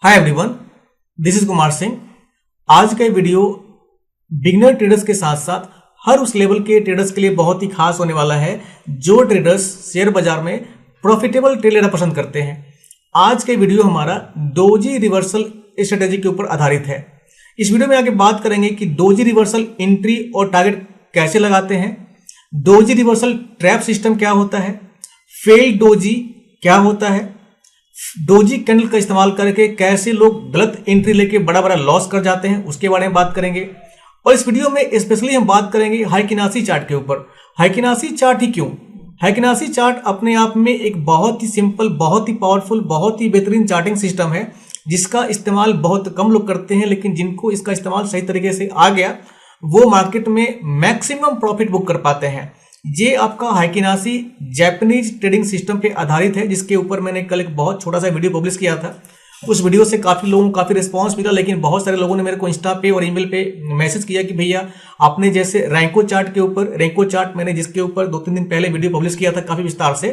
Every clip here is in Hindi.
Hi everyone, this is Kumar Singh. आज का वीडियो बिगिनर ट्रेडर्स के साथ साथ हर उस लेवल के ट्रेडर्स के लिए बहुत ही खास होने वाला है जो ट्रेडर्स शेयर बाजार में प्रॉफिटेबल ट्रेड लेना पसंद करते हैं। आज का वीडियो हमारा डोजी रिवर्सल स्ट्रेटेजी के ऊपर आधारित है। इस वीडियो में आगे बात करेंगे कि डोजी रिवर्सल एंट्री और टारगेट कैसे लगाते हैं, डोजी रिवर्सल ट्रैप सिस्टम क्या होता है, फेल्ड डोजी क्या होता है, डोजी कैंडल का इस्तेमाल करके कैसे लोग गलत एंट्री लेके बड़ा बड़ा लॉस कर जाते हैं, उसके बारे में बात करेंगे। और इस वीडियो में स्पेशली हम बात करेंगे हाइकिनासी चार्ट के ऊपर। हाइकिनासी चार्ट ही क्यों? हाइकिनासी चार्ट अपने आप में एक बहुत ही सिंपल, बहुत ही पावरफुल, बहुत ही बेहतरीन चार्टिंग सिस्टम है जिसका इस्तेमाल बहुत कम लोग करते हैं, लेकिन जिनको इसका इस्तेमाल सही तरीके से आ गया वो मार्केट में मैक्सिमम प्रॉफिट बुक कर पाते हैं। ये आपका हाइकिनासी जापानीज ट्रेडिंग सिस्टम पे आधारित है, जिसके ऊपर मैंने कल एक बहुत छोटा सा वीडियो पब्लिश किया था। उस वीडियो से काफी लोगों को काफी रिस्पांस मिला, लेकिन बहुत सारे लोगों ने मेरे को इंस्टा पे और ईमेल पे मैसेज किया कि भैया आपने जैसे रैंको चार्ट के ऊपर, रैंको चार्ट मैंने जिसके ऊपर 2-3 दिन पहले वीडियो पब्लिश किया था काफी विस्तार से,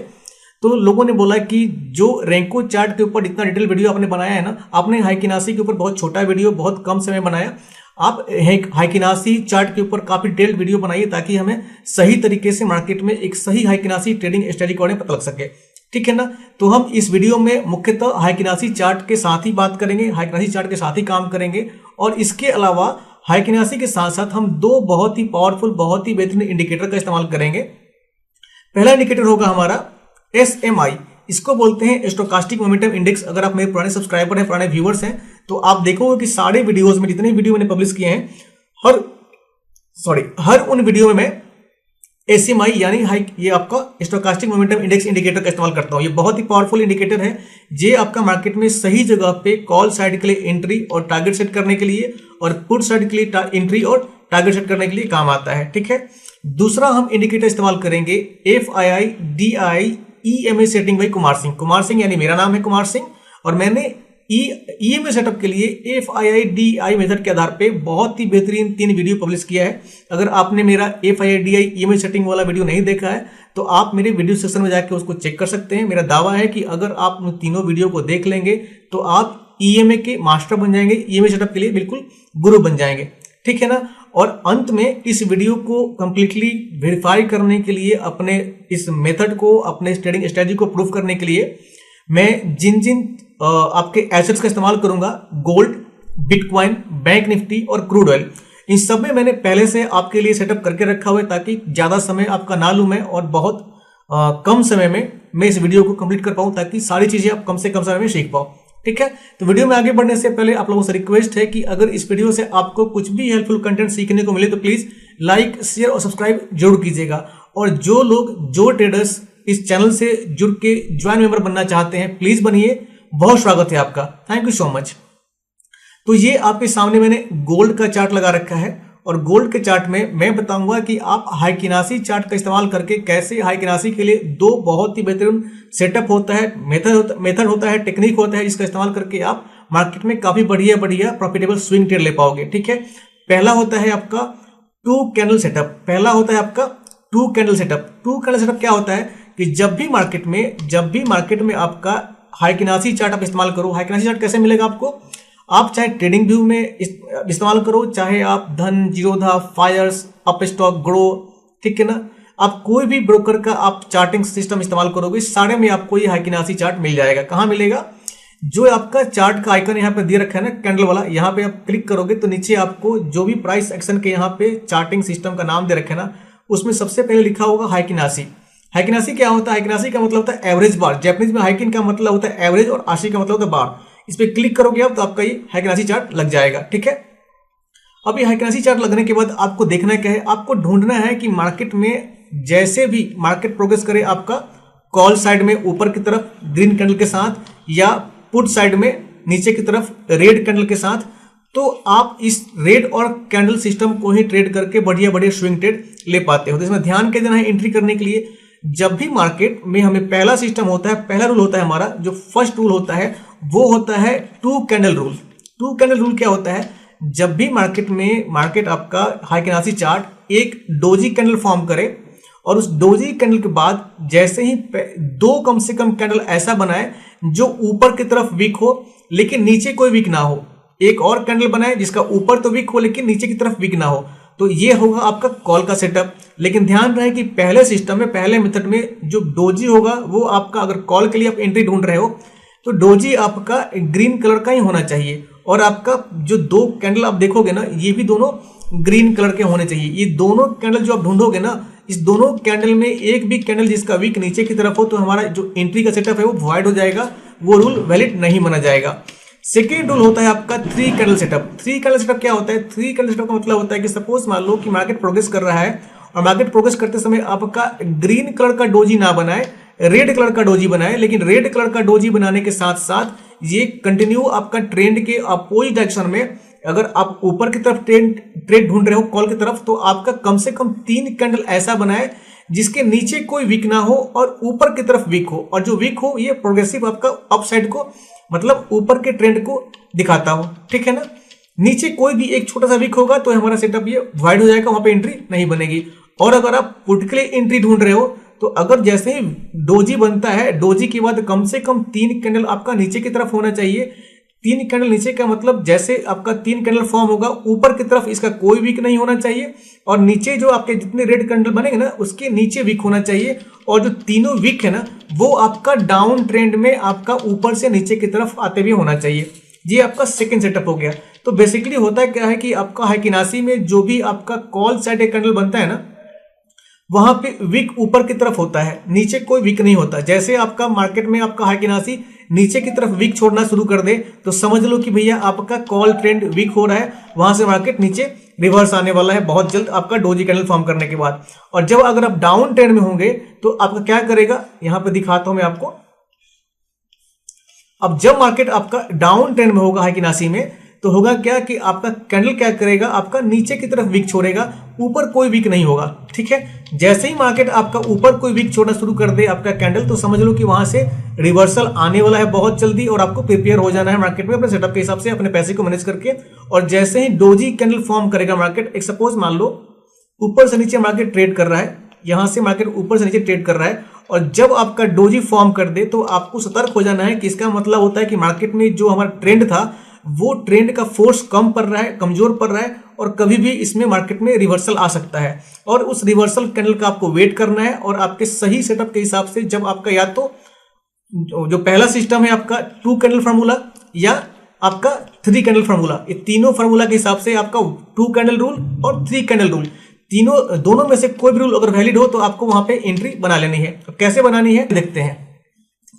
तो लोगों ने बोला कि जो रैंको चार्ट के ऊपर इतना डिटेल वीडियो आपने बनाया है ना, आपने हाइकिनासी के ऊपर बहुत छोटा वीडियो बहुत कम समय बनाया। आप हाइकिनासी चार्ट के ऊपर काफी डिटेल्ड वीडियो बनाइए ताकि हमें सही तरीके से मार्केट में एक सही हाइकिनासी ट्रेडिंग स्ट्रेटजी के बारे में पता लग सके, ठीक है ना। तो हम इस वीडियो में मुख्यतः हाइकिनासी चार्ट के साथ ही बात करेंगे, हाइकिनासी चार्ट के साथ ही काम करेंगे, और इसके अलावा हाइकिनासी के साथ साथ हम दो बहुत ही पावरफुल, बहुत ही बेहतरीन इंडिकेटर का इस्तेमाल करेंगे। पहला इंडिकेटर होगा हमारा SMI, इसको बोलते हैं स्टोकास्टिक मोमेंटम इंडेक्स। अगर आप मेरे पुराने सब्सक्राइबर हैं, पुराने व्यूअर्स हैं, तो आप देखोगे कि सारे वीडियोस में, जितने वीडियो मैंने पब्लिश किए हैं, हर उन वीडियो में मैं SMI यानी ये आपका स्टोकास्टिक मोमेंटम इंडेक्स इंडिकेटर का इस्तेमाल करता हूं। ये बहुत ही पावरफुल इंडिकेटर है। ये आपका मार्केट में सही जगह पे कॉल साइड के लिए एंट्री और टारगेट सेट करने के लिए, और पुट साइड के लिए एंट्री और टारगेट सेट करने के लिए काम आता है, ठीक है। दूसरा हम इंडिकेटर इस्तेमाल करेंगे FII DI EMA setting by Kumar Singh. Kumar Singh यानी मेरा नाम है कुमार सिंह, और मैंने EMA सेटअप के लिए FII DI मेथड के आधार पे बहुत ही बेहतरीन 3 वीडियो पब्लिश किया है। अगर आपने मेरा FII DI EMA सेटिंग वाला वीडियो नहीं देखा है तो आप मेरे वीडियो सेक्शन में जाकर उसको चेक कर सकते हैं। मेरा दावा है कि अगर आप उन तीनों वीडियो को देख लेंगे तो आप EMA के मास्टर बन जाएंगे, EMA सेटअप के लिए बिल्कुल गुरु बन जाएंगे, ठीक है ना। और अंत में इस वीडियो को कंप्लीटली वेरीफाई करने के लिए, अपने इस मेथड को, अपने ट्रेडिंग स्ट्रेटजी को प्रूव करने के लिए मैं जिन जिन आपके एसेट्स का इस्तेमाल करूंगा, गोल्ड, बिटकॉइन, बैंक निफ्टी और क्रूड ऑयल, इन सब में मैंने पहले से आपके लिए सेटअप करके रखा हुआ है ताकि ज्यादा समय आपका ना लूं मैं, और बहुत कम समय में मैं इस वीडियो को कंप्लीट कर पाऊं ताकि सारी चीजें आप कम से कम समय में सीख पाओ, ठीक है। तो वीडियो में आगे बढ़ने से पहले आप लोगों से रिक्वेस्ट है कि अगर इस वीडियो से आपको कुछ भी हेल्पफुल कंटेंट सीखने को मिले तो प्लीज लाइक, शेयर और सब्सक्राइब जरूर कीजिएगा। और जो लोग, जो ट्रेडर्स इस चैनल से जुड़ के ज्वाइन मेंबर बनना चाहते हैं, प्लीज बनिए, बहुत स्वागत है आपका, थैंक यू सो मच। तो ये आपके सामने मैंने गोल्ड का चार्ट लगा रखा है, और गोल्ड के चार्ट में मैं बताऊंगा कि आप हाइकिनासी चार्ट का इस्तेमाल करके कैसे हाइकिनासी के लिए दो बहुत ही बेहतरीन सेटअप होता है, मेथड होता है, टेक्निक होता है, जिसका इस्तेमाल करके आप मार्केट में काफी बढ़िया प्रॉफिटेबल स्विंग ट्रेड ले पाओगे, ठीक है। पहला होता है आपका 2 कैंडल सेटअप। पहला होता है आपका 2 कैंडल सेटअप। 2 कैंडल सेटअप क्या होता है कि जब भी मार्केट में आपका हाइकिनासी चार्ट आप इस्तेमाल करो। हाइकिनासी चार्ट कैसे मिलेगा आपको? आप चाहे ट्रेडिंग व्यू में इस्तेमाल करो, चाहे आप धन, जीरोधा, फायर्स, अप स्टॉक, ग्रो, ठीक है ना, आप कोई भी ब्रोकर का आप चार्टिंग सिस्टम इस्तेमाल करोगे, सारे में आपको ये हाइकिनासी चार्ट मिल जाएगा। कहाँ मिलेगा? जो आपका चार्ट का आइकन यहाँ पे दे रखा है ना, कैंडल वाला, यहाँ पे आप क्लिक करोगे तो नीचे आपको जो भी प्राइस एक्शन के यहाँ पे चार्टिंग सिस्टम का नाम दे रखा है ना, उसमें सबसे पहले लिखा होगा हाइकिनासी। हाइकिनासी क्या होता है? हाइकिनासी का मतलब होता है एवरेज बार। जापानीज में हाइकिन का मतलब होता है एवरेज, और आशी का मतलब होता है बार। इस पे क्लिक करोगे आप तो आपका ये हाइकिनासी चार्ट लग जाएगा, ठीक है। अब ये हाइकिनासी चार्ट लगने के बाद आपको देखना क्या है? आपको ढूंढना है कि मार्केट में जैसे भी मार्केट प्रोग्रेस करे, आपका कॉल साइड में ऊपर की तरफ ग्रीन कैंडल के साथ, या पुट साइड में नीचे की तरफ रेड कैंडल के साथ, तो आप इस रेड और कैंडल सिस्टम को ही ट्रेड करके बढ़िया बढ़िया स्विंग ट्रेड ले पाते हो। तो इसमें ध्यान क्या देना है एंट्री करने के लिए? जब भी मार्केट में हमें पहला सिस्टम होता है, पहला रूल होता है हमारा, जो फर्स्ट रूल होता है वो होता है 2 कैंडल रूल। 2 कैंडल रूल क्या होता है? जब भी मार्केट आपका हाइकिनासी चार्ट एक डोजी कैंडल फॉर्म करे और उस डोजी कैंडल के बाद जैसे ही दो कम से कम कैंडल ऐसा बनाए जो ऊपर की तरफ वीक हो लेकिन नीचे कोई वीक ना हो, एक और कैंडल बनाए जिसका ऊपर तो वीक हो लेकिन नीचे की तरफ वीक ना हो, तो ये होगा आपका कॉल का सेटअप। लेकिन ध्यान रहे कि पहले सिस्टम में, पहले मेथड में जो डोजी होगा वो आपका, अगर कॉल के लिए आप एंट्री ढूंढ रहे हो तो डोजी आपका ग्रीन कलर का ही होना चाहिए, और आपका जो दो कैंडल आप देखोगे ना ये भी दोनों ग्रीन कलर के होने चाहिए। ये दोनों कैंडल जो आप ढूंढोगे ना, इस दोनों कैंडल में एक भी कैंडल जिसका वीक नीचे की तरफ हो तो हमारा जो एंट्री का सेटअप है वो वॉइड हो जाएगा, वो रूल वैलिड नहीं माना जाएगा। सेकेंड रूल होता है आपका three candle setup. Three candle setup क्या होता है? थ्री कैंडल सेटअप का मतलब होता है कि सपोज मान लो कि मार्केट प्रोग्रेस कर रहा है और मार्केट प्रोग्रेस करते समय आपका ग्रीन कलर का डोजी ना बनाए, रेड कलर का डोजी बनाए, लेकिन रेड कलर का डोजी बनाने के साथ साथ ये कंटिन्यू आपका ट्रेंड के अपोजिट डायरेक्शन में, अगर आप ऊपर की तरफ ट्रेड ढूंढ रहे हो कॉल की तरफ, तो आपका कम से कम 3 कैंडल ऐसा बनाए जिसके नीचे कोई वीक ना हो और ऊपर की तरफ वीक हो, और जो वीक हो ये प्रोग्रेसिव आपका अपसाइड को, मतलब ऊपर के ट्रेंड को दिखाता हो, ठीक है ना। नीचे कोई भी एक छोटा सा वीक होगा तो हमारा सेटअप ये वाइड हो जाएगा, वहां पे एंट्री नहीं बनेगी। और अगर आप पुट के लिए एंट्री ढूंढ रहे हो तो अगर जैसे ही डोजी बनता है, डोजी के बाद कम से कम 3 कैंडल आपका नीचे की तरफ होना चाहिए। 3 कैंडल नीचे का मतलब जैसे आपका 3 कैंडल फॉर्म होगा, ऊपर की तरफ इसका कोई वीक नहीं होना चाहिए और नीचे जो आपके जितने रेड कैंडल बनेंगे ना उसके नीचे वीक होना चाहिए, और जो तीनों वीक है ना वो आपका डाउन ट्रेंड में आपका ऊपर से नीचे की तरफ आते हुए होना चाहिए। ये आपका सेकंड सेटअप हो गया। तो बेसिकली होता है क्या है कि आपका हाइकिनासी में जो भी आपका कॉल साइड एक कैंडल बनता है ना, वहां पे वीक ऊपर की तरफ होता है, नीचे कोई वीक नहीं होता। जैसे आपका मार्केट में आपका हाइकिनासी नीचे की तरफ वीक छोड़ना शुरू कर दे तो समझ लो कि भैया आपका कॉल ट्रेंड वीक हो रहा है, वहां से मार्केट नीचे रिवर्स आने वाला है बहुत जल्द आपका डोजी कैंडल फॉर्म करने के बाद। और जब अगर आप डाउन ट्रेंड में होंगे तो आपका क्या करेगा, यहां पे दिखाता हूं मैं आपको। अब जब मार्केट आपका डाउन ट्रेंड में होगा हाइकिनासी में, तो होगा क्या कि आपका कैंडल क्या करेगा, आपका नीचे की तरफ वीक छोड़ेगा, ऊपर कोई वीक नहीं होगा, ठीक है। जैसे ही मार्केट आपका ऊपर कोई वीक छोड़ना शुरू कर दे आपका कैंडल, तो समझ लो कि वहां से रिवर्सल आने वाला है बहुत जल्दी, और आपको प्रिपेयर हो जाना है मार्केट में अपने सेटअप के हिसाब से, अपने पैसे को मैनेज करके। और जैसे ही डोजी कैंडल फॉर्म करेगा मार्केट, एक सपोज मान लो ऊपर से नीचे मार्केट ट्रेड कर रहा है, यहां से मार्केट ऊपर से नीचे ट्रेड कर रहा है, और जब आपका डोजी फॉर्म कर दे तो आपको सतर्क हो जाना है कि इसका मतलब होता है कि मार्केट में जो हमारा ट्रेंड था वो ट्रेंड का फोर्स कम पड़ रहा है, कमजोर पड़ रहा है, और कभी भी इसमें मार्केट में रिवर्सल आ सकता है। और उस रिवर्सल कैंडल का आपको वेट करना है, और आपके सही सेटअप के हिसाब से जब आपका या तो जो पहला सिस्टम है आपका 2 कैंडल फार्मूला या आपका 3 कैंडल फार्मूला, ये तीनों फार्मूला के हिसाब से आपका 2 कैंडल रूल और 3 कैंडल रूल, दोनों में से कोई भी रूल अगर वैलिड हो तो आपको वहां पे एंट्री बना लेनी है। तो कैसे बनानी है देखते हैं।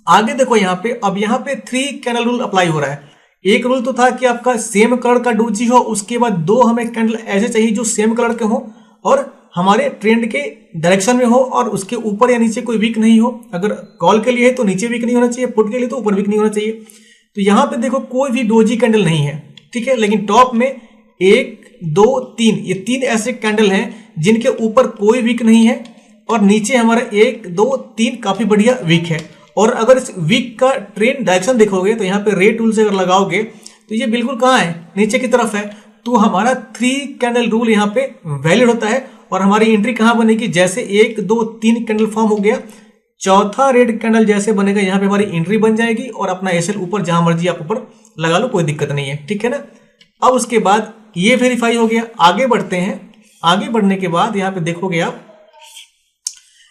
आगे देखो यहाँ पे, अब यहाँ पे 3 कैंडल रूल अप्लाई हो रहा है। एक रूल तो था कि आपका सेम कलर का डोजी हो, उसके बाद 2 हमें कैंडल ऐसे चाहिए जो सेम कलर के हो और हमारे ट्रेंड के डायरेक्शन में हो, और उसके ऊपर या नीचे कोई वीक नहीं हो। अगर कॉल के लिए है तो नीचे वीक नहीं होना चाहिए, पुट के लिए तो ऊपर वीक नहीं होना चाहिए। तो यहाँ पे देखो कोई भी डोजी कैंडल नहीं है, ठीक है, लेकिन टॉप में 1 2 3 ये 3 ऐसे कैंडल हैं जिनके ऊपर कोई वीक नहीं है, और नीचे हमारा 1 2 3 काफी बढ़िया वीक है। और अगर इस वीक का ट्रेंड डायरेक्शन देखोगे तो यहाँ पे रे टूल से अगर लगाओगे तो ये बिल्कुल कहाँ है, नीचे की तरफ है। तो हमारा 3 कैंडल रूल यहाँ पे वैलिड होता है, और हमारी एंट्री कहाँ बनेगी, जैसे 1 2 3 कैंडल फॉर्म हो गया, चौथा रेड कैंडल जैसे बनेगा यहाँ पे हमारी एंट्री बन जाएगी, और अपना एसएल ऊपर जहां मर्जी आप ऊपर लगा लो, कोई दिक्कत नहीं है, ठीक है ना। अब उसके बाद ये वेरीफाई हो गया। आगे बढ़ते हैं। आगे बढ़ने के बाद यहाँ पे देखोगे आप,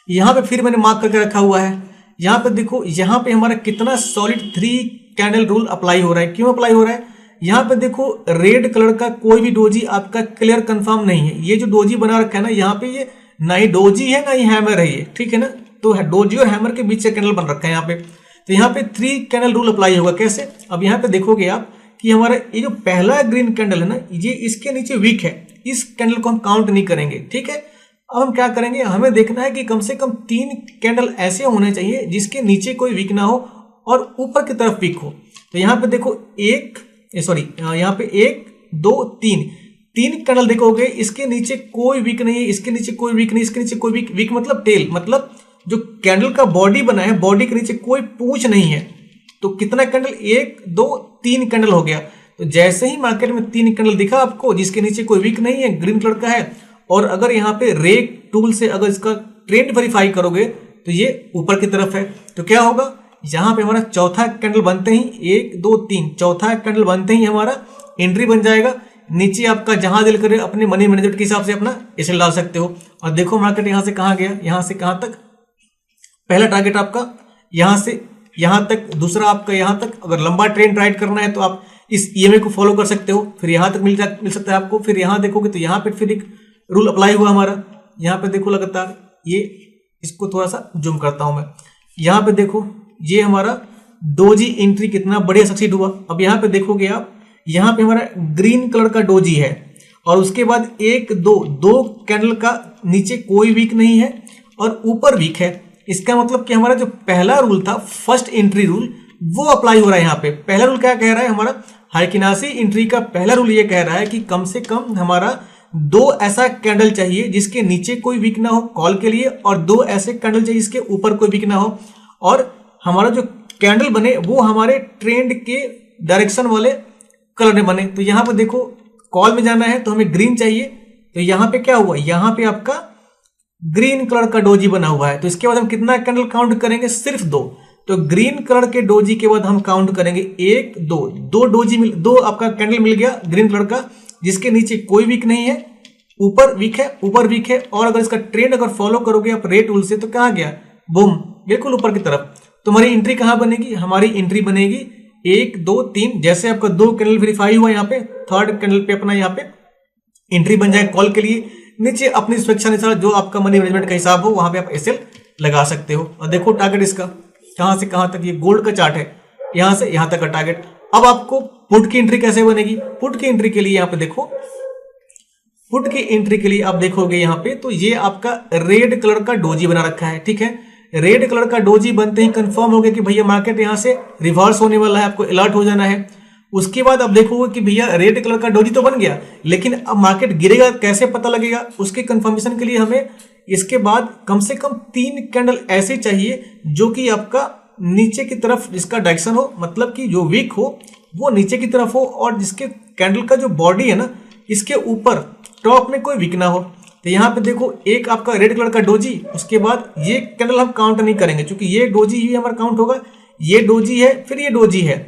यहाँ पे फिर मैंने मार्क करके रखा हुआ है। यहाँ पे देखो, यहाँ पे हमारा कितना सॉलिड 3 कैंडल रूल अप्लाई हो रहा है। क्यों अप्लाई हो रहा है, यहाँ पे देखो रेड कलर का कोई भी डोजी आपका क्लियर कंफर्म नहीं है। ये जो डोजी बना रखा है ना, यहाँ पे ये ना ही डोजी है ना ही हैमर है ये, ठीक है ना। तो डोजी और हैमर के बीच से कैंडल बन रखा है यहाँ पे। तो यहाँ पे 3 कैंडल रूल अप्लाई होगा। कैसे, अब यहाँ पे देखोगे आप कि हमारा ये जो पहला ग्रीन कैंडल है ना, ये इसके नीचे वीक है, इस कैंडल को हम काउंट नहीं करेंगे, ठीक है। अब हम क्या करेंगे, हमें देखना है कि कम से कम 3 कैंडल ऐसे होने चाहिए जिसके नीचे कोई वीक ना हो और ऊपर की तरफ वीक हो। तो यहाँ पे देखो यहाँ पे 1 2 3 कैंडल देखोगे, इसके नीचे कोई वीक नहीं है, इसके नीचे कोई वीक नहीं, इसके नीचे कोई वीक मतलब टेल, मतलब जो कैंडल का बॉडी बना है, बॉडी के नीचे कोई पूंछ नहीं है। तो कितना कैंडल, 1 2 3 कैंडल हो गया। तो जैसे ही मार्केट में 3 कैंडल दिखा आपको जिसके नीचे कोई वीक नहीं है, ग्रीन कलर का है, और अगर यहाँ पे रे टूल से अगर इसका ट्रेंड वेरीफाई करोगे तो ये ऊपर की तरफ है। तो क्या होगा, यहाँ पे हमारा चौथा कैंडल बनते ही 1 2 3 चौथा कैंडल बनते ही हमारा एंट्री बन जाएगा। नीचे आपका जहां दिल करे अपने मनी मैनेजमेंट के हिसाब से अपना एसएल डाल सकते हो। और देखो मार्केट यहां से कहां गया, यहां से कहां तक, पहला टारगेट आपका यहां से यहां तक, दूसरा आपका यहां तक। अगर लंबा ट्रेंड राइड करना है तो आप इस ईएमए को फॉलो कर सकते हो, फिर यहां तक मिल सकता है आपको। फिर यहां देखोगे तो यहां पे फिर एक रूल अप्लाई हुआ हमारा, यहां पे देखो लगातार ये, इसको थोड़ा सा जूम करता हूं मैं, यहां पे देखो ये हमारा डोजी एंट्री कितना बढ़िया सक्सीड हुआ। अब यहाँ पे देखोगे आप, यहाँ पे हमारा ग्रीन कलर का डोजी है और उसके बाद 1 2 कैंडल का नीचे कोई वीक नहीं है और ऊपर वीक है। इसका मतलब कि हमारा जो पहला रूल था, फर्स्ट एंट्री रूल, वो अप्लाई हो रहा है यहाँ पे। पहला रूल क्या कह रहा है हमारा, हाइकिनासी एंट्री का पहला रूल ये कह रहा है कि कम से कम हमारा 2 ऐसा कैंडल चाहिए जिसके नीचे कोई वीक ना हो कॉल के लिए, और 2 ऐसे कैंडल चाहिए जिसके ऊपर कोई वीक ना हो, और हमारा जो कैंडल बने वो हमारे ट्रेंड के डायरेक्शन वाले कलर में बने। तो यहां पर देखो कॉल में जाना है तो हमें ग्रीन चाहिए, तो यहां पे क्या हुआ, यहां पे आपका ग्रीन कलर का डोजी बना हुआ है। तो इसके बाद हम कितना कैंडल काउंट करेंगे, सिर्फ 2। तो ग्रीन कलर के डोजी के बाद हम काउंट करेंगे 1 2 डोजी दो आपका कैंडल मिल गया ग्रीन कलर का, जिसके नीचे कोई वीक नहीं है, ऊपर वीक है, ऊपर वीक है। और अगर इसका ट्रेंड अगर फॉलो करोगे आप रेट रूल से तो कहां गया, बूम, बिल्कुल ऊपर की तरफ। तो हमारी एंट्री कहां बनेगी, हमारी एंट्री बनेगी 1 2 3, जैसे आपका 2 कैंडल वेरीफाई हुआ यहाँ पे, थर्ड कैंडल पे अपना यहाँ पे एंट्री बन जाए कॉल के लिए। नीचे अपनी स्वेच्छानुसार जो आपका मनी मैनेजमेंट का हिसाब हो वहां पे आप एसएल लगा सकते हो। और देखो टारगेट इसका कहां से कहां तक, ये गोल्ड का चार्ट है, यहां से यहां तक का टारगेट। अब आपको पुट की एंट्री कैसे बनेगी, पुट की एंट्री के लिए यहाँ पे देखो, पुट की एंट्री के लिए आप देखोगे यहाँ पे तो ये आपका रेड कलर का डोजी बना रखा है, ठीक है। रेड कलर का डोजी बनते ही कंफर्म हो गया कि भैया मार्केट यहां से रिवर्स होने वाला है, आपको अलर्ट हो जाना है। उसके बाद आप देखोगे कि भैया रेड कलर का डोजी तो बन गया, लेकिन अब मार्केट गिरेगा कैसे पता लगेगा, उसके कंफर्मेशन के लिए हमें इसके बाद कम से कम 3 कैंडल ऐसे चाहिए जो कि आपका नीचे की तरफ जिसका डायरेक्शन हो, मतलब कि जो वीक हो वो नीचे की तरफ हो, और जिसके कैंडल का जो बॉडी है ना इसके ऊपर टॉप में कोई वीक ना हो। तो यहाँ पे देखो एक आपका रेड कलर का डोजी, उसके बाद ये कैंडल हम काउंट नहीं करेंगे क्योंकि ये डोजी ही हमारा काउंट होगा, ये डोजी है फिर ये डोजी है।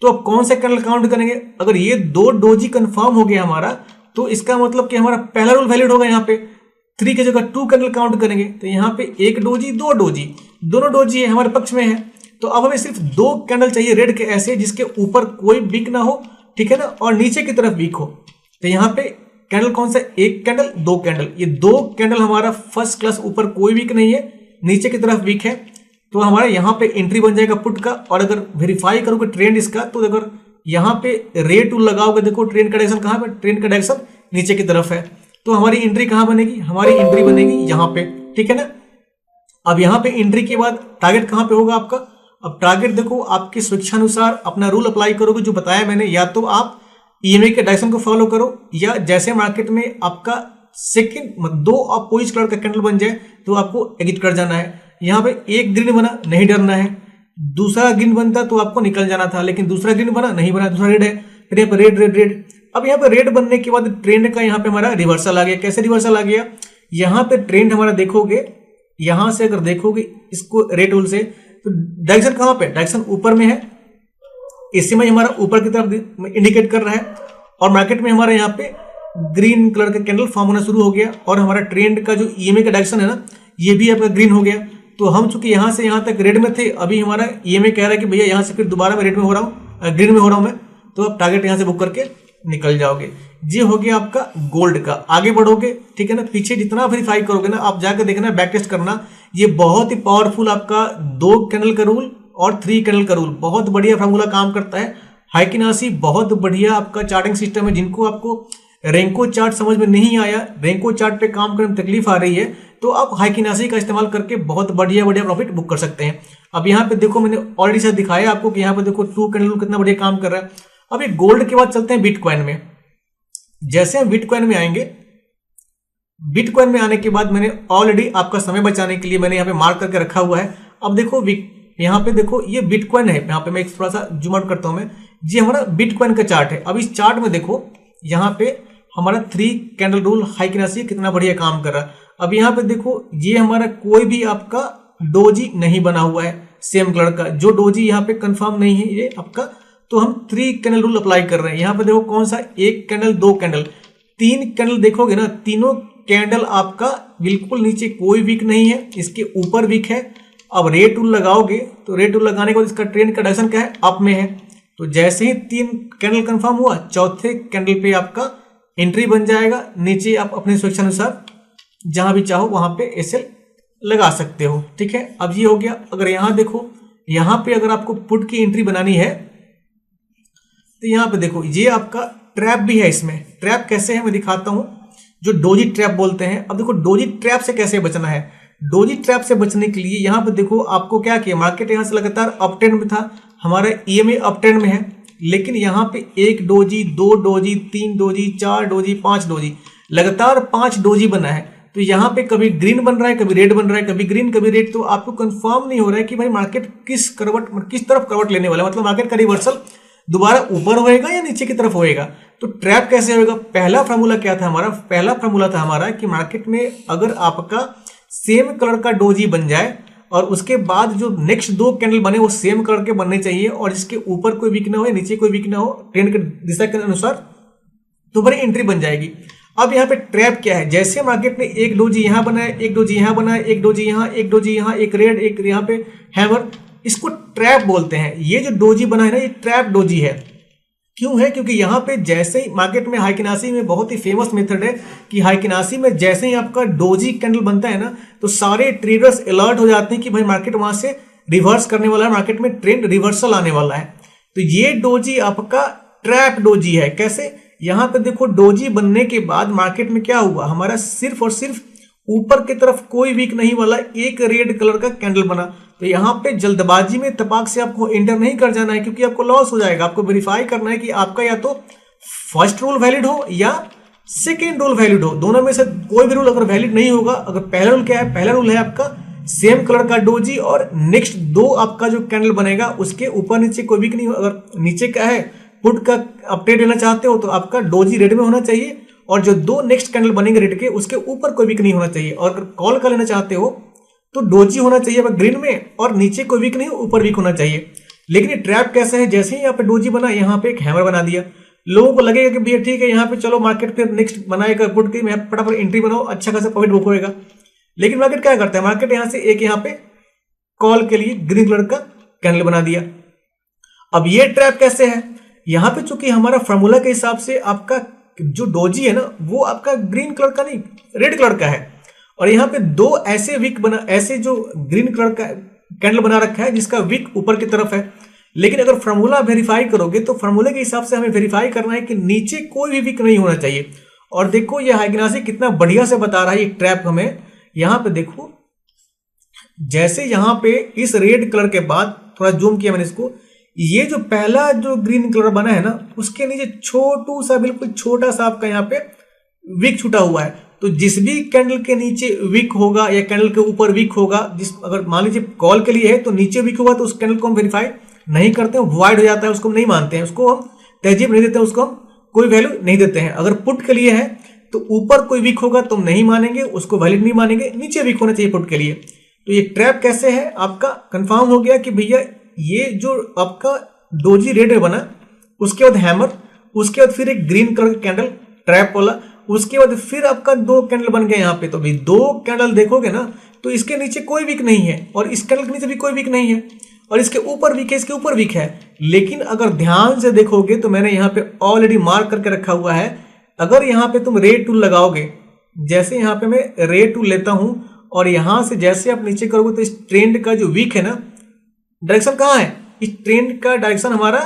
तो अब कौन सा कैंडल काउंट करेंगे, अगर ये 2 डोजी कंफर्म हो गया हमारा तो इसका मतलब कि हमारा पहला रूल वैलिड होगा। यहाँ पे 3 की जगह 2 कैंडल काउंट करेंगे, तो यहाँ पे 1 डोजी 2 डोजी, दोनों डोजी है हमारे पक्ष में है। तो अब हमें सिर्फ 2 कैंडल चाहिए रेड के ऐसे जिसके ऊपर कोई वीक ना हो, ठीक है ना, और नीचे की तरफ वीक हो। तो यहाँ पे कैंडल कौन सा, 1 कैंडल 2 कैंडल, ये 2 कैंडल हमारा फर्स्ट क्लास, ऊपर कोई वीक नहीं है, नीचे की तरफ वीक है। तो हमारा यहाँ पे एंट्री बन जाएगा पुट का। और अगर वेरीफाई करोगे ट्रेंड इसका, तो अगर यहाँ पे रेट टूल लगाओगे, देखो ट्रेंड का डायरेक्शन कहाँ पे, ट्रेंड का डायरेक्शन नीचे की तरफ है। तो हमारी एंट्री कहाँ बनेगी, हमारी एंट्री बनेगी यहाँ पे, ठीक है ना। अब यहाँ पे एंट्री के बाद टारगेट कहाँ पे होगा आपका, अब टारगेट देखो आपकी स्वेच्छानुसार अपना रूल अप्लाई करोगे जो बताया मैंने, या तो आप ईएमए के डायरेक्शन को फॉलो करो, या जैसे मार्केट में आपका सेकंड 2 अपोजिट कलर का कैंडल बन जाए तो आपको एग्जिट कर जाना है। यहाँ पे एक ग्रीन बना, नहीं डरना है, दूसरा ग्रीन बनता तो आपको निकल जाना था, लेकिन दूसरा ग्रीन बना नहीं बना, दूसरा रेड है, फिर यहाँ पे रेड रेड रेड। अब यहाँ पे रेड बनने के बाद ट्रेंड का यहाँ पे हमारा रिवर्सल आ गया। कैसे रिवर्सल आ गया, यहाँ पे ट्रेंड हमारा देखोगे, यहां से अगर देखोगे इसको रेड रूल से, तो डायरेक्शन कहां पे, डायरेक्शन ऊपर में है, एसएमआई हमारा ऊपर की तरफ इंडिकेट कर रहा है, और मार्केट में हमारा यहाँ पे ग्रीन कलर का कैंडल फॉर्म होना शुरू हो गया, और हमारा ट्रेंड का जो ईएमए का डायरेक्शन है ना ये भी आपका ग्रीन हो गया। तो हम चूंकि यहां से यहां तक रेड में थे, अभी हमारा ईएमए कह रहा है कि भैया यहां से फिर दोबारा मैं रेड में हो रहा हूँ, ग्रीन में हो रहा हूं मैं, तो आप टारगेट यहां से बुक करके निकल जाओगे। ये हो गया आपका गोल्ड का। आगे बढ़ोगे, ठीक है ना, पीछे जितना वेरीफाई करोगे ना, आप जाकर देखना, बैक टेस्ट करना, ये बहुत ही पावरफुल आपका 2 कैंडल का रूल और 3 कैंडल का रूल, बहुत बढ़िया फार्मूला काम करता है। हाइकिनासी बहुत बढ़िया आपका चार्टिंग सिस्टम है। जिनको आपको रेंको चार्ट समझ में नहीं आया, रेंको चार्ट पे काम करने में तकलीफ आ रही है, तो आप हाइकिनासी का इस्तेमाल करके बहुत बढ़िया बढ़िया प्रॉफिट बुक कर सकते हैं। अब यहाँ पे देखो मैंने ऑलरेडी से दिखाया आपको कि यहाँ पे देखो 2 कैंडल कितना बढ़िया काम कर रहा है। अब ये गोल्ड के बाद चलते हैं बिटकॉइन में। जैसे हम बिटकॉइन में आएंगे, बिटकॉइन में आने के बाद मैंने ऑलरेडी आपका समय बचाने के लिए मैंने यहाँ पे मार्क करके रखा हुआ है। अब देखो यहाँ पे देखो ये बिटकॉइन है, यहाँ पे मैं थोड़ा सा जूम आउट करता हूं मैं, ये हमारा बिटकॉइन का चार्ट है। अब इस चार्ट में देखो यहाँ पे हमारा 3 कैंडल रूल हाइकिनासी कितना बढ़िया काम कर रहा है। अब यहाँ पे देखो ये हमारा कोई भी आपका डोजी नहीं बना हुआ है सेम कलर का, जो डोजी यहाँ पे कंफर्म नहीं है ये आपका, तो हम 3 कैंडल रूल अप्लाई कर रहे हैं। यहाँ पे देखो कौन सा, 1 कैंडल 2 कैंडल 3 कैंडल देखोगे ना, तीनों कैंडल आपका बिल्कुल नीचे कोई वीक नहीं है, इसके ऊपर वीक है। अब रेड टूल लगाओगे तो रेड टूल लगाने के बाद इसका ट्रेंड का डायरेक्शन क्या है, अप में है। तो जैसे ही 3 कैंडल कंफर्म हुआ, चौथे कैंडल पे आपका एंट्री बन जाएगा। नीचे आप अपने स्वेच्छानुसार जहां भी चाहो वहां पे एसएल लगा सकते हो, ठीक है। अब ये हो गया। अगर यहां देखो, यहां पे अगर आपको पुट की एंट्री बनानी है तो यहां पे देखो ये आपका ट्रैप भी है। इसमें ट्रैप कैसे है मैं दिखाता हूं, जो डोजी ट्रैप बोलते हैं। अब देखो डोजी ट्रैप से कैसे बचना है। डोजी ट्रैप से बचने के लिए यहां पे देखो आपको क्या किया, मार्केट यहां से लगातार अप ट्रेंड में था, हमारा ईएमए अप ट्रेंड में है, लेकिन यहां पे 1 doji 2 doji 3 doji 4 doji 5 doji, लगातार 5 डोजी बना है। तो यहाँ पे कभी ग्रीन बन रहा है, कभी रेड बन रहा है, कभी ग्रीन कभी रेड, तो आपको कंफर्म नहीं हो रहा है कि भाई मार्केट किस तरफ करवट लेने वाला है, मतलब मार्केट का रिवर्सल दोबारा ऊपर होएगा या नीचे की तरफ होएगा। तो ट्रैप कैसे होएगा, पहला फार्मूला क्या था हमारा, पहला फार्मूला था हमारा कि मार्केट में अगर आपका सेम कलर का डोजी बन जाए और उसके बाद जो नेक्स्ट 2 कैंडल बने वो सेम कलर के बनने चाहिए और जिसके ऊपर कोई वीक ना हो, नीचे कोई वीक ना हो, ट्रेंड के दिशा के अनुसार तुम्हारी एंट्री बन जाएगी। अब यहाँ पे ट्रैप क्या है, जैसे मार्केट ने 1 डोजी यहाँ बनाया, 1 डोजी यहाँ बनाया, 1 डोजी यहाँ, 1 डोजी यहाँ, एक रेड, एक यहाँ पे हैमर, इसको ट्रैप बोलते हैं। ये जो डोजी बना है ना, ये ट्रैप डोजी है। क्यों है, क्योंकि यहाँ पे जैसे ही मार्केट में हाइकिनासी में बहुत ही फेमस मेथड है कि हाइकिनासी में जैसे ही आपका डोजी कैंडल बनता है ना, तो सारे ट्रेडर्स अलर्ट हो जाते हैं कि भाई मार्केट वहां से रिवर्स करने वाला है, मार्केट में ट्रेंड रिवर्सल आने वाला है। तो ये डोजी आपका ट्रैप डोजी है। कैसे, यहां पे देखो डोजी बनने के बाद मार्केट में क्या हुआ, हमारा सिर्फ और सिर्फ ऊपर की तरफ कोई वीक नहीं वाला एक रेड कलर का कैंडल बना। तो यहाँ पे जल्दबाजी में तपाक से आपको एंटर नहीं कर जाना है, क्योंकि आपको लॉस हो जाएगा। आपको वेरीफाई करना है कि आपका या तो फर्स्ट रूल वैलिड हो या सेकेंड रूल वैलिड हो, दोनों में से कोई भी रूल अगर वैलिड नहीं होगा। अगर पहला रूल क्या है, पहला रूल है आपका सेम कलर का डोजी और नेक्स्ट 2 आपका जो कैंडल बनेगा उसके ऊपर नीचे कोई वीक नहीं हो। अगर नीचे क्या है, पुट का अपडेट लेना चाहते हो तो आपका डोजी रेड में होना चाहिए और जो 2 नेक्स्ट कैंडल बनेंगे रेड के उसके ऊपर कोई वीक नहीं होना चाहिए। और अगर कॉल का लेना चाहते हो तो डोजी होना चाहिए ग्रीन में और नीचे कोई वीक नहीं, ऊपर वीक होना चाहिए। लेकिन ये ट्रैप कैसा है, जैसे ही यहाँ पे डोजी बना, यहाँ पे एक हैमर बना दिया, लोगों को लगेगा कि भैया ठीक है यहाँ पे चलो मार्केट फिर नेक्स्ट बनाएगा पुट की, मैं फटाफट एंट्री बनाओ, अच्छा खासा प्रॉफिट बुक होएगा। लेकिन मार्केट क्या करता है, मार्केट यहाँ से एक यहाँ पे कॉल के लिए ग्रीन कलर का कैंडल बना दिया। अब ये ट्रैप कैसे है, यहाँ पे चूंकि हमारा फॉर्मूला के हिसाब से आपका जो डोजी है ना वो आपका ग्रीन कलर का नहीं रेड कलर का है, और यहाँ पे 2 ऐसे वीक बना, ऐसे जो ग्रीन कलर का कैंडल बना रखा है जिसका वीक ऊपर की तरफ है। लेकिन अगर फॉर्मूला वेरीफाई करोगे तो फॉर्मूले के हिसाब से हमें वेरीफाई करना है कि नीचे कोई भी वीक नहीं होना चाहिए। और देखो ये हाइगिनासी कितना बढ़िया से बता रहा है ये ट्रैप हमें। यहाँ पे देखो जैसे यहाँ पे इस रेड कलर के बाद, थोड़ा जूम किया मैंने इसको, ये जो पहला जो ग्रीन कलर बना है ना उसके नीचे छोटू सा, बिल्कुल छोटा सा आपका यहाँ पे वीक छूटा हुआ है। तो जिस भी कैंडल के नीचे वीक होगा या कैंडल के ऊपर वीक होगा, जिस अगर मान लीजिए कॉल के लिए है तो नीचे वीक होगा तो उस कैंडल को हम वेरीफाई नहीं करते हैं, वॉइड हो जाता है, उसको हम नहीं मानते हैं, उसको हम तहजीब नहीं देते हैं, उसको हम कोई वैल्यू नहीं देते हैं। अगर पुट के लिए है तो ऊपर कोई वीक होगा तो हम नहीं मानेंगे, उसको वैलिड नहीं मानेंगे, नीचे वीक होना चाहिए पुट के लिए। तो ये ट्रैप कैसे है आपका कंफर्म हो गया कि भैया ये जो आपका डोजी रेड बना, उसके बाद हैमर, उसके बाद फिर एक ग्रीन कलर का कैंडल ट्रैप वाला, उसके बाद फिर आपका 2 कैंडल बन गए यहाँ पे। तो भाई 2 कैंडल देखोगे ना तो इसके नीचे कोई वीक नहीं है और इस कैंडल के नीचे भी कोई वीक नहीं है और इसके ऊपर वीक है, इसके ऊपर वीक है। लेकिन अगर ध्यान से देखोगे तो मैंने यहाँ पे ऑलरेडी मार्क करके रखा हुआ है। अगर यहाँ पे तुम रेड टूल लगाओगे, जैसे यहाँ पे मैं रेड टूल लेता हूं और यहां से जैसे आप नीचे करोगे तो इस ट्रेंड का जो वीक है ना, डायरेक्शन कहाँ है, इस ट्रेंड का डायरेक्शन हमारा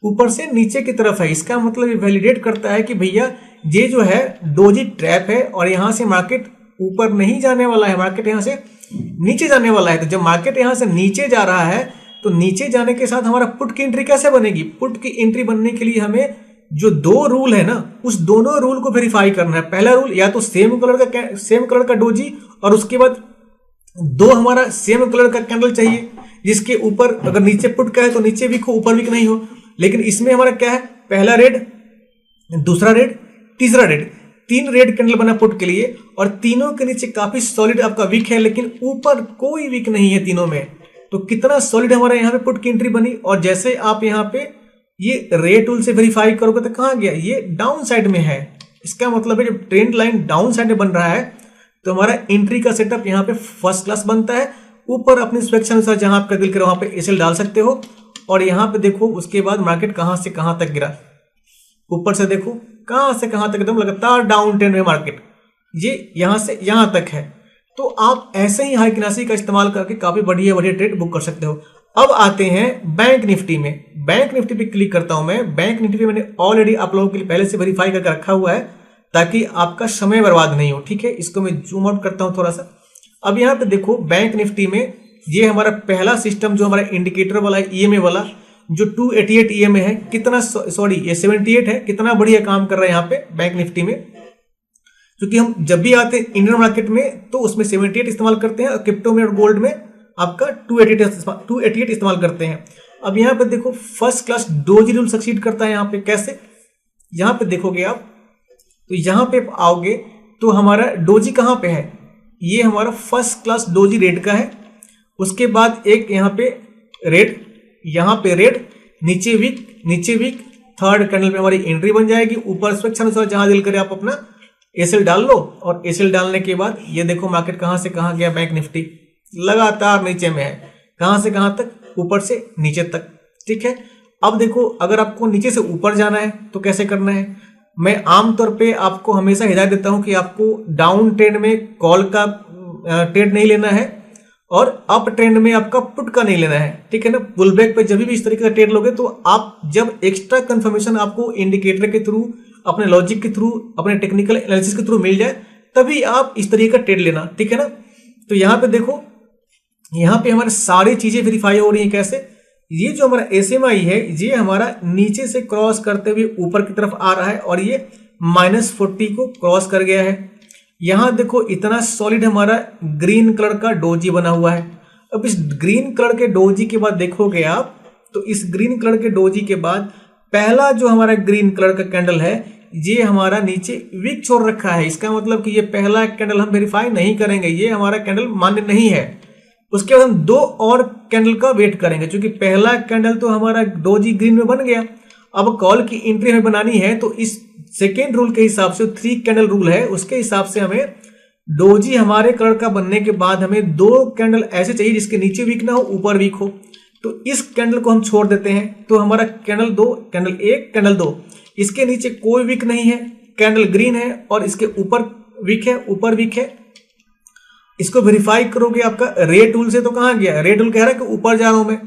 ऊपर से नीचे की तरफ है। इसका मतलब ये वैलिडेट करता है कि भैया ये जो है डोजी ट्रैप है और यहां से मार्केट ऊपर नहीं जाने वाला है, मार्केट यहां से नीचे जाने वाला है। तो जब मार्केट यहां से नीचे जा रहा है तो नीचे जाने के साथ हमारा पुट की एंट्री कैसे बनेगी, पुट की एंट्री बनने के लिए हमें जो 2 रूल है ना उस दोनों रूल को वेरीफाई करना है। पहला रूल या तो सेम कलर का डोजी और उसके बाद 2 हमारा सेम कलर का कैंडल चाहिए जिसके ऊपर अगर नीचे पुट का है तो नीचे वीक हो, ऊपर वीक नहीं हो। लेकिन इसमें हमारा क्या है, पहला रेड, दूसरा रेड, तीसरा रेड, तीन रेड कैंडल बना पुट के लिए और तीनों के नीचे काफी सॉलिड आपका वीक है, लेकिन ऊपर कोई वीक नहीं है तीनों में। तो कितना सॉलिड हमारा यहाँ पे पुट की एंट्री बनी। और जैसे आप यहाँ पे ये रे टूल से वेरीफाई करोगे तो कहाँ गया, ये डाउन साइड में है। इसका मतलब है जब ट्रेंड लाइन डाउन साइड में बन रहा है तो हमारा एंट्री का सेटअप यहाँ पे फर्स्ट क्लास बनता है। ऊपर अपनी स्वेच्छा अनुसार जहां आपका दिल करे वहां पे एसएल डाल सकते हो। और यहाँ पे देखो उसके बाद मार्केट कहां से कहां तक गिरा, ऊपर से देखो कहां से कहां तक एकदम लगातार डाउन ट्रेंड में मार्केट, ये यहां से यहां तक है। तो आप ऐसे ही हाई किनासी का इस्तेमाल करके काफी बढ़िया बढ़िया ट्रेड बुक कर सकते हो। अब आते हैं बैंक निफ्टी में। बैंक निफ्टी पे क्लिक करता हूं मैं। बैंक निफ्टी पे मैंने ऑलरेडी आप लोगों के लिए पहले से वेरीफाई करके रखा हुआ है ताकि आपका समय बर्बाद नहीं हो। ठीक है, इसको मैं जूम आउट करता हूं थोड़ा सा। अब यहाँ पे देखो बैंक निफ्टी में ये हमारा पहला सिस्टम जो हमारा इंडिकेटर वाला है, ईएमए वाला, जो 288 ईएमए है, कितना सॉरी ये 78 है, कितना बढ़िया काम कर रहा है यहाँ पे बैंक निफ्टी में। क्योंकि हम जब भी आते हैं इंडियन मार्केट में तो उसमें 78 इस्तेमाल करते हैं और क्रिप्टो में और गोल्ड में आपका 288 इस्तेमाल करते हैं। अब यहाँ पे देखो first class doji rule succeed करता है यहाँ पे। कैसे, यहाँ पे देखोगे आप तो यहाँ पे आओगे तो हमारा डोजी कहाँ पे है, ये हमारा फर्स्ट क्लास डोजी रेड का है। उसके बाद एक यहाँ पे रेड, यहाँ पे रेड, नीचे वीक, थर्ड कैंडल पे हमारी एंट्री बन जाएगी। ऊपर स्वेच्छानुसार जहां दिल करे आप अपना एसएल डाल लो। और एसएल डालने के बाद ये देखो मार्केट कहां से कहां गया, बैंक निफ्टी लगातार नीचे में है, कहां से कहां तक, ऊपर से नीचे तक। ठीक है, अब देखो अगर आपको नीचे से ऊपर जाना है तो कैसे करना है। मैं आमतौर पे आपको हमेशा हिदायत देता हूं कि आपको डाउन ट्रेंड में कॉल का ट्रेड नहीं लेना है और अप ट्रेंड में आपका पुट का नहीं लेना है। ठीक है ना, पुलबैक पे जब भी इस तरीके का ट्रेड लोगे तो आप जब एक्स्ट्रा कंफर्मेशन आपको इंडिकेटर के थ्रू, अपने लॉजिक के थ्रू, अपने टेक्निकल एनालिसिस के थ्रू मिल जाए तभी आप इस तरीके का ट्रेड लेना। ठीक है ना, तो यहाँ पे देखो, यहाँ पे हमारे सारी चीजें वेरीफाई हो रही है। कैसे, ये जो हमारा एसएमआई है ये हमारा नीचे से क्रॉस करते हुए ऊपर की तरफ आ रहा है और ये -40 को क्रॉस कर गया है। यहां देखो इतना सॉलिड हमारा ग्रीन कलर का डोजी बना हुआ है। अब इस ग्रीन कलर के डोजी के बाद देखोगे आप तो इस ग्रीन कलर के डोजी के बाद पहला जो हमारा ग्रीन कलर का कैंडल है ये हमारा नीचे वीक छोड़ रखा है। इसका मतलब कि ये पहला कैंडल हम वेरीफाई नहीं करेंगे, ये हमारा कैंडल मान्य नहीं है। उसके बाद हम दो और कैंडल का वेट करेंगे, क्योंकि पहला कैंडल तो हमारा डोजी ग्रीन में बन गया। अब कॉल की एंट्री हमें बनानी है तो इस सेकेंड रूल के हिसाब से, 3 कैंडल रूल है, उसके हिसाब से हमें डोजी हमारे कलर का बनने के बाद हमें 2 कैंडल ऐसे चाहिए जिसके नीचे वीक ना हो, ऊपर वीक हो। तो इस कैंडल को हम छोड़ देते हैं। तो हमारा कैंडल 2, कैंडल 1, कैंडल 2, इसके नीचे कोई वीक नहीं है, कैंडल ग्रीन है और इसके ऊपर वीक है, ऊपर वीक है। इसको वेरीफाई करोगे आपका रे टूल से तो कहां गया, रे टूल कह रहा है कि ऊपर जा रहा हूं मैं,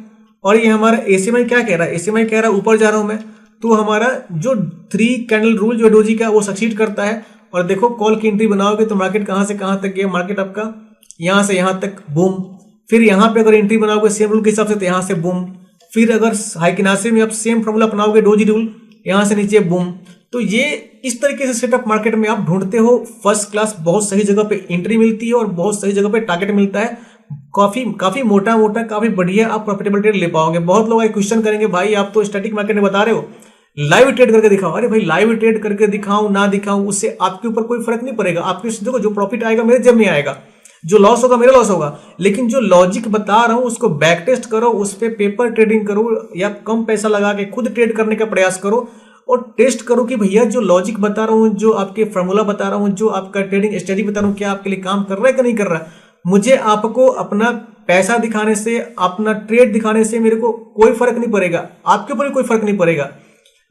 और ये हमारा एसएमआई क्या कह रहा है, एसएमआई कह रहा है ऊपर जा रहा हूं मैं। तो हमारा जो 3 कैंडल रूल जो डोजी का वो सक्सीड करता है। और देखो कॉल की एंट्री बनाओगे तो मार्केट कहां से कहां तक गया, मार्केट आपका यहां से यहां तक बूम। फिर यहां पे अगर एंट्री बनाओगे सेम रूल के हिसाब से तो यहां से बूम। फिर अगर हाई किनासे में आप सेम फॉर्मूला अपनाओगे डोजी रूल, यहां से नीचे बूम। तो ये इस तरीके से सेटअप मार्केट में आप ढूंढते हो फर्स्ट क्लास, बहुत सही जगह पे एंट्री मिलती है और बहुत सही जगह पे टारगेट मिलता है। काफी मोटा काफी बढ़िया आप प्रॉफिटेबल ट्रेड ले पाओगे। बहुत लोग क्वेश्चन करेंगे भाई आप तो स्टैटिक मार्केट में बता रहे हो, लाइव ट्रेड करके दिखाओ। अरे भाई लाइव ट्रेड करके दिखाऊं ना दिखाऊं उससे आपके ऊपर कोई फर्क नहीं पड़ेगा। आपके देखो जो प्रॉफिट आएगा मेरे जेब में आएगा, जो लॉस होगा मेरा लॉस होगा। लेकिन जो लॉजिक बता रहा हूं उसको बैक टेस्ट करो, उस पर पेपर ट्रेडिंग करो या कम पैसा लगा के खुद ट्रेड करने का प्रयास करो और टेस्ट करो कि भैया जो लॉजिक बता रहा हूं, जो आपके फॉर्मूला बता रहा हूं, जो आपका ट्रेडिंग स्ट्रेटजी बता रहा हूं, क्या आपके लिए काम कर रहा है कि नहीं कर रहा है। मुझे आपको अपना पैसा दिखाने से, अपना ट्रेड दिखाने से मेरे को कोई फर्क नहीं पड़ेगा, आपके ऊपर कोई फर्क नहीं पड़ेगा।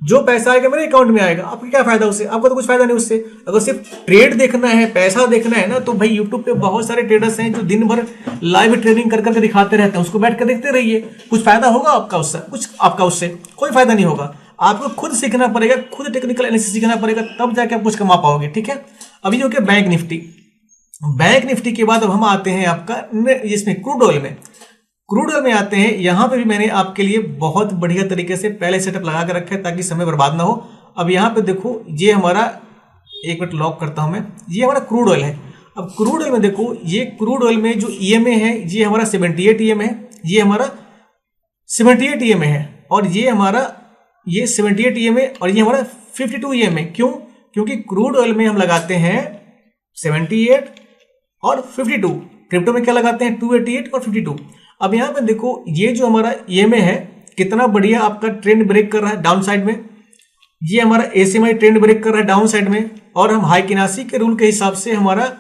जो पैसा आएगा मेरे अकाउंट में आएगा, आपको क्या फायदा उससे, आपको तो कुछ फायदा नहीं उससे। अगर सिर्फ ट्रेड देखना है, पैसा देखना है ना, तो भाई यूट्यूब पे बहुत सारे ट्रेडर्स हैं जो दिन भर लाइव ट्रेडिंग कर करके दिखाते रहते हैं, उसको बैठ कर देखते रहिए। कुछ फायदा होगा आपका उससे, कुछ आपका उससे कोई फायदा नहीं होगा। आपको खुद सीखना पड़ेगा, खुद टेक्निकल एनालिसिस सीखना पड़ेगा, तब जाके आप कुछ कमा पाओगे। ठीक है, अभी जो कि बैंक निफ्टी, बैंक निफ्टी के बाद अब हम आते हैं आपका इसमें क्रूड ऑयल में। क्रूड ऑयल में आते हैं, यहां पे भी मैंने आपके लिए बहुत बढ़िया तरीके से पहले सेटअप लगा कर रखा है ताकि समय बर्बाद ना हो। अब यहां पे देखो ये हमारा, एक मिनट लॉक करता हूं मैं, ये हमारा क्रूड ऑयल है। अब क्रूड ऑयल में देखो, ये क्रूड ऑयल में जो ईएमए है ये हमारा 78 ईएमए है, ये हमारा 78 ईएमए है, और ये हमारा ये 78 ईएमए और ये हमारा 52 ईएमए। क्यों? क्योंकि क्रूड ऑयल में हम लगाते हैं 78 और 52, क्रिप्टो में क्या लगाते हैं 288 और 52। अब यहाँ पे देखो ये जो हमारा EMA है कितना बढ़िया आपका ट्रेंड ब्रेक कर रहा है डाउन साइड में, ये हमारा ACMI ट्रेंड ब्रेक कर रहा है डाउन साइड में, और हम हाइकिनासी के रूल के हिसाब से हमारा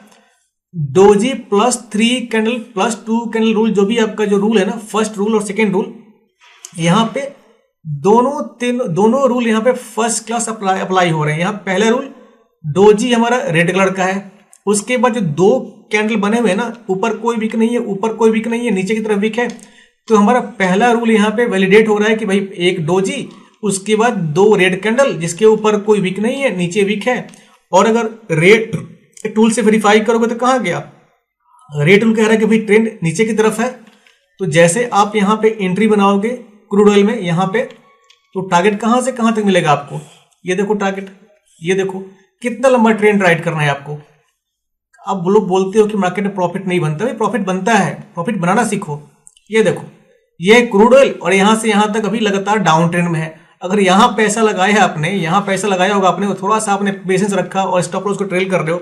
डोजी +3 कैंडल +2 कैंडल रूल, जो भी आपका जो रूल है ना, फर्स्ट रूल और सेकेंड रूल, यहाँ पे दोनों रूल यहाँ पे फर्स्ट क्लास अप्लाई हो रहे हैं। यहाँ पहला रूल डोजी हमारा रेड कलर का है, उसके बाद जो 2 कैंडल बने हुए हैं ना, ऊपर कोई विक नहीं है, ऊपर कोई विक नहीं है, नीचे की तरफ विक है, तो हमारा पहला रूल यहाँ पे वैलिडेट हो रहा है कि भाई एक डोजी, उसके बाद 2 रेड कैंडल जिसके ऊपर कोई विक नहीं है, नीचे विक है। और अगर रेड टूल से वेरीफाई करोगे तो कहाँ गया, रेड टूल कह रहा है कि भाई ट्रेंड नीचे की तरफ है। तो जैसे आप यहाँ पे एंट्री बनाओगे क्रूड ऑयल में यहाँ पे, तो टारगेट कहाँ से कहाँ तक मिलेगा आपको, ये देखो टारगेट, ये देखो कितना लंबा ट्रेंड राइड करना है आपको। अब लोग बोलते हो कि मार्केट में प्रॉफिट नहीं बनता, भाई प्रॉफिट बनता है, प्रॉफिट बनाना सीखो। ये देखो ये क्रूड ऑयल और यहाँ से यहाँ तक अभी लगातार डाउन ट्रेंड में है। अगर यहाँ पैसा लगाया है आपने, यहाँ पैसा लगाया होगा आपने, थोड़ा सा आपने पेशेंस रखा और स्टॉप लॉस को ट्रेल कर रहे हो,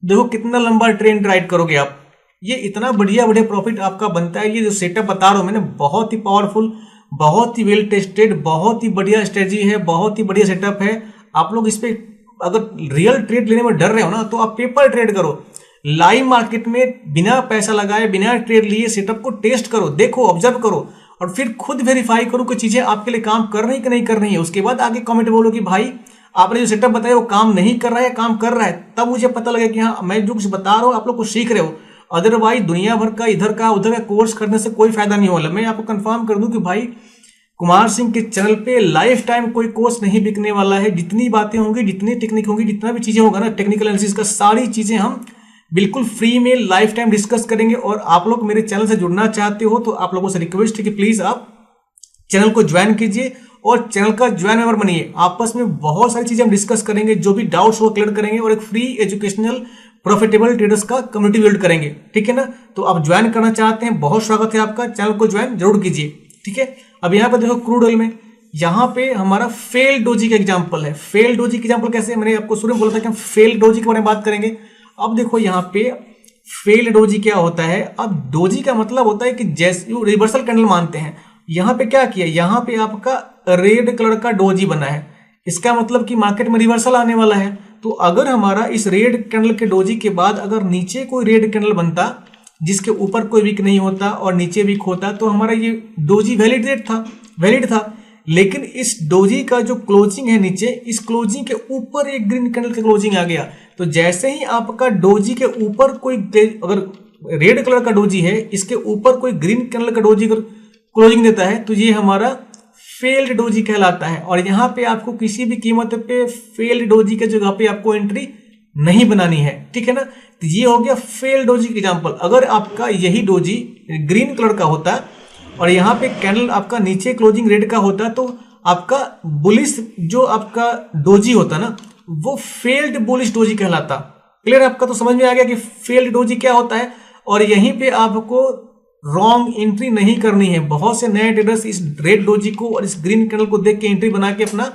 देखो कितना लंबा ट्रेंड राइड करोगे आप। ये इतना बढ़िया प्रॉफिट आपका बनता है। ये जो सेटअप बता रहा हूं मैंने, बहुत ही पावरफुल, बहुत ही वेल टेस्टेड, बहुत ही बढ़िया स्ट्रेटजी है, बहुत ही बढ़िया सेटअप है। आप लोग इस पे अगर रियल ट्रेड लेने में डर रहे हो ना, तो आप पेपर ट्रेड करो, लाइव मार्केट में बिना पैसा लगाए, बिना ट्रेड लिए सेटअप को टेस्ट करो, देखो, ऑब्जर्व करो और फिर खुद वेरीफाई करो कि चीजें आपके लिए काम कर रही कि नहीं कर रही है। उसके बाद आगे कमेंट बोलो कि भाई आपने जो सेटअप बताया वो काम नहीं कर रहा है, काम कर रहा है, तब मुझे पता लगे कि हाँ मैं जो कुछ बता रहा हूँ आप लोग कुछ सीख रहे हो। अदरवाइज दुनिया भर का इधर का उधर का कोर्स करने से कोई फायदा नहीं होगा। मैं आपको कंफर्म कर दूं कि भाई कुमार सिंह के चैनल पे लाइफ टाइम कोई कोर्स नहीं बिकने वाला है। जितनी बातें होंगी, जितनी टेक्निक होगी, जितना भी चीजें होगा ना, टेक्निकल एनालिसिस का, सारी चीजें हम बिल्कुल फ्री में लाइफ टाइम डिस्कस करेंगे। और आप लोग मेरे चैनल से जुड़ना चाहते हो तो आप लोगों से रिक्वेस्ट है कि प्लीज आप चैनल को ज्वाइन कीजिए और चैनल का ज्वाइन मेंबर बनिए। आपस में बहुत सारी चीजें हम डिस्कस करेंगे, जो भी डाउट्स वो क्लियर करेंगे और एक फ्री एजुकेशनल प्रॉफिटेबल ट्रेडर्स का कम्युनिटी बिल्ड करेंगे, ठीक है ना। तो आप ज्वाइन करना चाहते हैं, बहुत स्वागत है आपका, चैनल को ज्वाइन जरूर कीजिए, ठीक है। अब यहाँ पे देखो क्रूड ऑयल में, यहाँ पे हमारा फेल डोजी का एग्जाम्पल है। फेल डोजी का एग्जाम्पल कैसे, मैंने आपको शुरू में बोला था कि हम फेल डोजी के बारे में बात करेंगे। अब देखो यहाँ पे फेल डोजी क्या होता है। अब डोजी का मतलब होता है कि जैसे रिवर्सल कैंडल मानते हैं, यहाँ पे क्या किया, यहाँ पे आपका रेड कलर का डोजी बना है, इसका मतलब कि मार्केट में रिवर्सल आने वाला है। तो अगर हमारा इस रेड कैंडल के डोजी के बाद अगर नीचे कोई रेड कैंडल बनता जिसके ऊपर कोई वीक नहीं होता और नीचे वीक होता, तो हमारा ये डोजी वैलिड था। लेकिन इस डोजी का जो क्लोजिंग है नीचे, इस क्लोजिंग के ऊपर एक ग्रीन कैंडल का क्लोजिंग आ गया। तो जैसे ही आपका डोजी के ऊपर कोई, अगर रेड कलर का डोजी है, इसके ऊपर कोई ग्रीन कैंडल का डोजी क्लोजिंग देता है, तो ये हमारा फेल्ड डोजी कहलाता है। और यहाँ पे आपको किसी भी कीमत पे फेल्ड डोजी के जगह पे आपको एंट्री नहीं बनानी है, ठीक है ना। तो ये हो गया फेल्ड डोजी का एग्जांपल। अगर आपका यही डोजी ग्रीन कलर का होता और यहाँ पे कैंडल आपका नीचे क्लोजिंग रेड का होता, तो आपका बुलिश जो आपका डोजी होता ना, वो फेल्ड बुलिश डोजी कहलाता। क्लियर, आपका तो समझ में आ गया कि फेल्ड डोजी क्या होता है। और यहीं पे आपको रॉन्ग एंट्री नहीं करनी है। बहुत से नए ट्रेडर्स इस रेड डोजी को और इस ग्रीन कैंडल को देख के एंट्री बना के अपना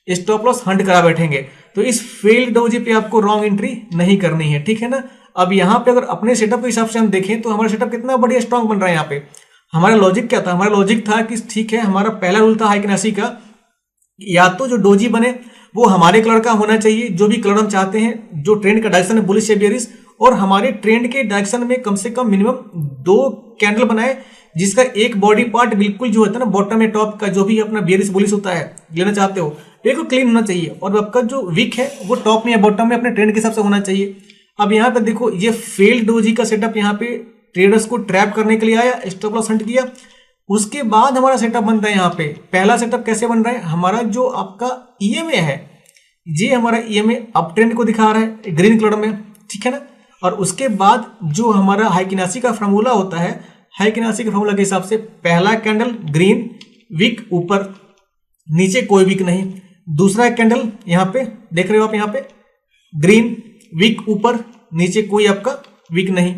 स्टॉप लॉस हंट करा बैठेंगे। तो इस फेल्ड डोजी पे आपको रॉन्ग एंट्री नहीं करनी है, ठीक है ना। अब यहाँ पे अगर अपने सेटअप के हिसाब से हम देखें तो हमारा सेटअप कितना बढ़िया स्ट्रॉन्ग बन रहा है। यहाँ पे हमारा लॉजिक क्या था, हमारा लॉजिक था कि ठीक है, हमारा पहला रूल था हाइकिनासी का, या तो जो डोजी बने वो हमारे कलर का होना चाहिए, जो भी कलर हम चाहते हैं, जो ट्रेंड का डायरेक्शन है बुलिश या बेयरिश, और हमारे ट्रेंड के डायरेक्शन में कम से कम मिनिमम 2 कैंडल बनाए जिसका एक बॉडी पार्ट बिल्कुल जो होता है ना, बॉटम या टॉप का जो भी अपना बेयरिश बुलिश होता है लेना चाहते हो, बिल्कुल क्लीन होना चाहिए। और आपका जो विक है वो टॉप में या बॉटम में अपने ट्रेंड के हिसाब से होना चाहिए। अब यहाँ पे देखो, ये फेल्ड डोजी का सेटअप यहाँ पे ट्रेडर्स को ट्रैप करने के लिए आया, स्टॉप लॉस हंट किया। उसके बाद हमारा सेटअप बनता है। यहाँ पे पहला सेटअप कैसे बन रहा है, हमारा जो आपका ईएमए है, ये हमारा ईएमए अप ट्रेंड को दिखा रहा है ग्रीन कलर में, ठीक है ना। और उसके बाद जो हमारा हाइकिनासी का फॉर्मूला होता है, हाइकिनासी के फॉर्मूला के हिसाब से पहला कैंडल ग्रीन, विक ऊपर, नीचे कोई विक नहीं। दूसरा कैंडल यहाँ पे देख रहे हो आप, यहाँ पे ग्रीन, विक ऊपर, नीचे कोई आपका विक नहीं।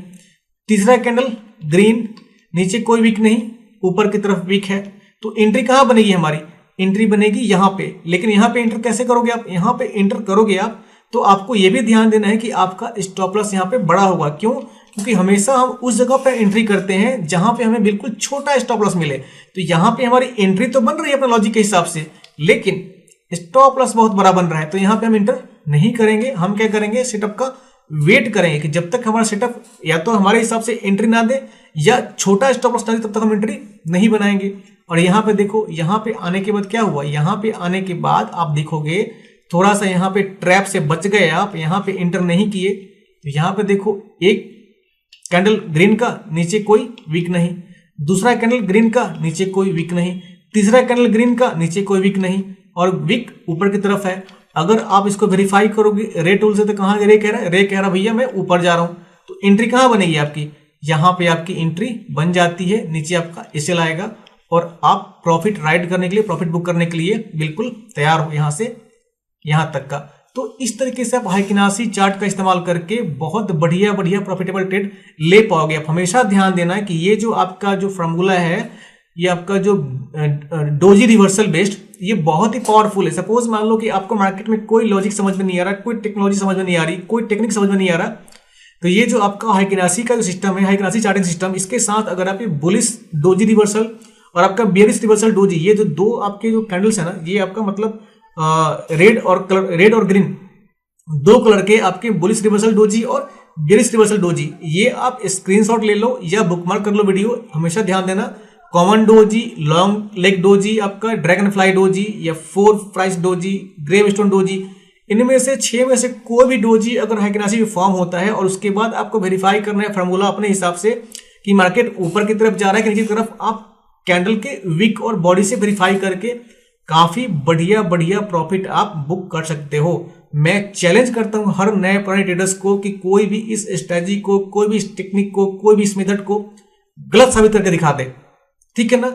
तीसरा कैंडल ग्रीन, नीचे कोई विक नहीं, ऊपर की तरफ विक है। तो एंट्री कहाँ बनेगी हमारी, एंट्री बनेगी यहाँ पे। लेकिन यहाँ पे एंटर कैसे करोगे आप, यहाँ पे एंटर करोगे आप तो आपको ये भी ध्यान देना है कि आपका स्टॉप लॉस यहाँ पे बड़ा होगा। क्यों? क्योंकि हमेशा हम उस जगह पे एंट्री करते हैं जहां पे हमें बिल्कुल छोटा स्टॉप लॉस मिले। तो यहाँ पे हमारी एंट्री तो बन रही है अपने लॉजिक के हिसाब से, लेकिन स्टॉप लॉस बहुत बड़ा बन रहा है, तो यहाँ पे हम इंटर नहीं करेंगे। हम क्या करेंगे, सेटअप का वेट करेंगे कि जब तक हमारा सेटअप या तो हमारे हिसाब से एंट्री ना दे या छोटा स्टॉप लॉस ना दे, तब तक हम एंट्री नहीं बनाएंगे। और यहाँ पे देखो, यहाँ पे आने के बाद क्या हुआ, यहाँ पे आने के बाद आप देखोगे थोड़ा सा यहाँ पे ट्रैप से बच गए आप, यहाँ पे एंटर नहीं किए। तो यहाँ पे देखो एक कैंडल ग्रीन का, नीचे कोई वीक नहीं, दूसरा कैंडल ग्रीन का, नीचे कोई वीक नहीं, तीसरा कैंडल ग्रीन का, नीचे कोई वीक नहीं, और वीक ऊपर की तरफ है। अगर आप इसको वेरीफाई करोगे रे टूल से, तो कहाँ रे कह रहा है, रे कह रहा भैया मैं ऊपर जा रहा हूं, तो एंट्री कहाँ बनेगी आपकी, यहाँ पे आपकी एंट्री बन जाती है, नीचे आपका एसएल आएगा और आप प्रॉफिट राइड करने के लिए, प्रॉफिट बुक करने के लिए बिल्कुल तैयार हो यहां से यहां तक का। तो इस तरीके से आप हाइकिनासी चार्ट का इस्तेमाल करके बहुत बढ़िया बढ़िया प्रॉफिटेबल ट्रेड ले पाओगे। आप हमेशा ध्यान देना है कि ये जो आपका जो फॉर्मूला है, ये आपका जो डोजी रिवर्सल बेस्ड, ये बहुत ही पावरफुल है। सपोज मान लो कि आपको मार्केट में कोई लॉजिक समझ में नहीं आ रहा, कोई टेक्नोलॉजी समझ में नहीं आ रही, कोई टेक्निक समझ में नहीं आ रहा, तो ये जो आपका हाइकिनासी का जो सिस्टम है, हाइकिनासी चार्टिंग सिस्टम, इसके साथ अगर आप ये बुलिश डोजी रिवर्सल और आपका बेयरिश रिवर्सल डोजी, ये जो दो आपके जो कैंडल्स है ना, ये आपका मतलब रेड और ग्रीन, दो कलर के आपके बुलिश रिवर्सल डोजी और बेयरिश रिवर्सल डोजी, ये आप स्क्रीनशॉट ले लो या बुकमार्क कर लो वीडियो। हमेशा ध्यान देना, common doji, long leg doji, आपका ड्रैगन फ्लाई डोजी या four price doji, gravestone doji, इनमें से 6 में से कोई भी डोजी अगर हाइकिनासी में फॉर्म होता है और उसके बाद आपको वेरीफाई करना है फॉर्मूला अपने हिसाब से कि मार्केट ऊपर की तरफ जा रहा है कि नीचे की तरफ, आप कैंडल के विक और बॉडी से वेरीफाई करके काफी बढ़िया बढ़िया प्रॉफिट आप बुक कर सकते हो। मैं चैलेंज करता हूं हर नए पुराने ट्रेडर्स को कि कोई भी इस स्ट्रेटजी को, कोई भी इस टेक्निक को, कोई भी इस मेथड को गलत साबित करके दिखा दे, ठीक है ना।